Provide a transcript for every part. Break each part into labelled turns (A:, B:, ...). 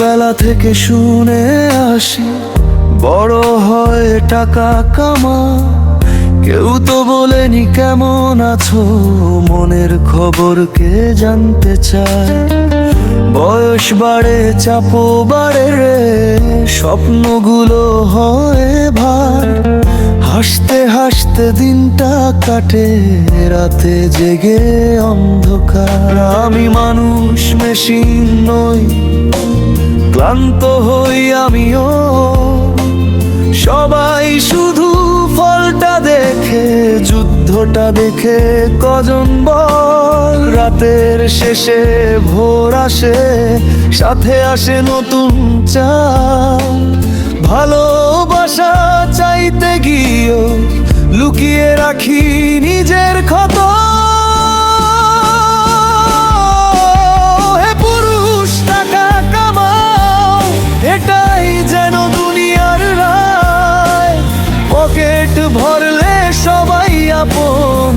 A: ছোটবেলা থেকে শুনে আসি, বড় হয় টাকা কামা। কেউ তো বলেনি কেমন আছো, মনের খবর কে জানতে চায়। বয়স বাড়ে, চাপও বাড়ে রে, স্বপ্নগুলো হয় ভার। হাসতে হাসতে দিনটা কাটে, রাতে জেগে অন্ধকার। আমি মানুষ, মেশিন নই, ক্লান্ত হই আমিও। সবাই শুধু ফলটা দেখে, যুদ্ধটা দেখে কজন বল। রাতের শেষে ভোর আসে, সাথে আসে নতুন চাল। ভালোবাসা চাইতে গিয়েও লুকিয়ে রাখি নিজের ক্ষত। হে পুরুষ, টাকা কামাও, এটাই যেন দুনিয়ার রায়। পকেট ভরলে সবাই আপন,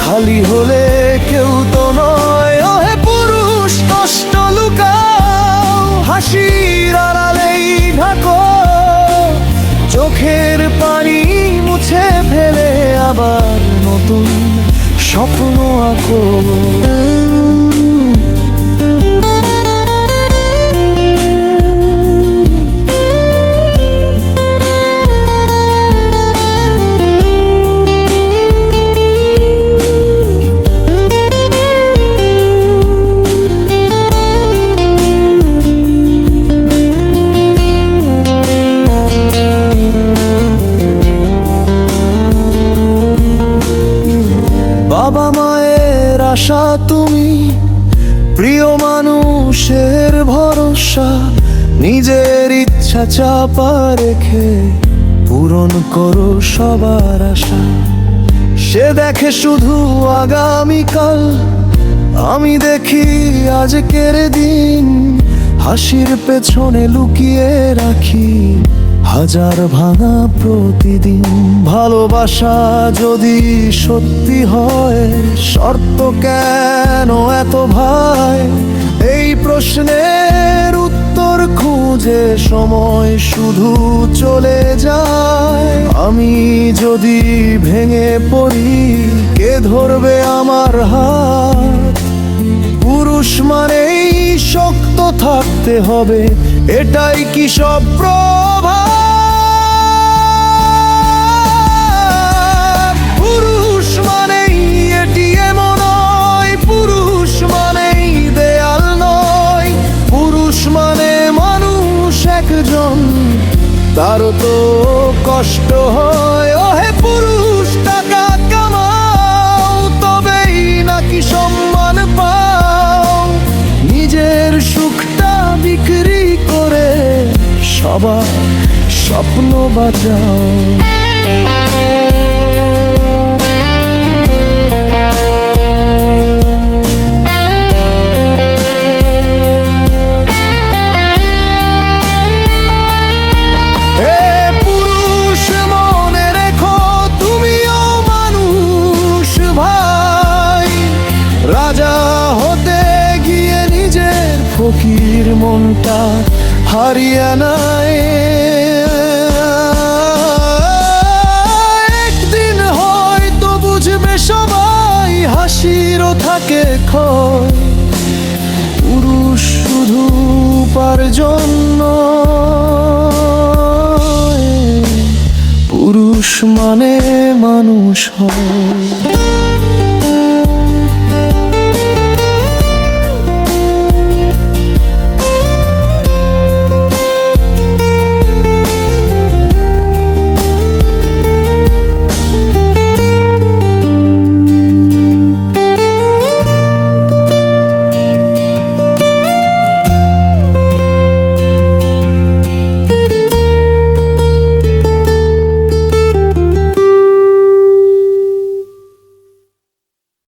A: খালি হলে কেউ তো নয়। ও হে পুরুষ, কষ্ট লুকাও, হাসির আড়ালেই ঢাকো। চোখের পানি মুছে ফেলে আবার নতুন স্বপ্ন আঁকো। বাবা মায়ের আশা তুমি, প্রিয় মানুষের ভরসা। নিজের ইচ্ছা চাপা রেখে পূরণ করো সবার আশা। সে দেখে শুধু আগামীকাল, আমি দেখি আজকের দিন। হাসির পেছনে লুকিয়ে রাখি হাজার ভাঙা প্রতিদিন। ভালোবাসা যদি সত্যি হয়, শর্ত কেন এত ভাই? এই প্রশ্নের উত্তর খুঁজে সময় শুধু চলে যায়। আমি যদি ভেঙে পড়ি, কে ধরবে আমার হাত? পুরুষ মানেই শক্ত থাকতে হবে, এটাই কি সব প্রভাব? পুরুষ মানেই এটিএম নয়, পুরুষ মানেই দেয়াল নয়। পুরুষ মানে মানুষ একজন, তারও তো কষ্ট হয়। ও হে পুরুষ, টাকা কামাও, তবেই নাকি সম্মান পাও। নিজের সুখটা বিক্রি করে সবার স্বপ্ন বাঁচাও। ফকির মনটা হারিয়ে নাই। একদিন হয়তো বুঝবে সবাই, হাসিরও থাকে ক্ষয়। পুরুষ শুধু উপার্জন নয়, পুরুষ মানে মানুষ হয়।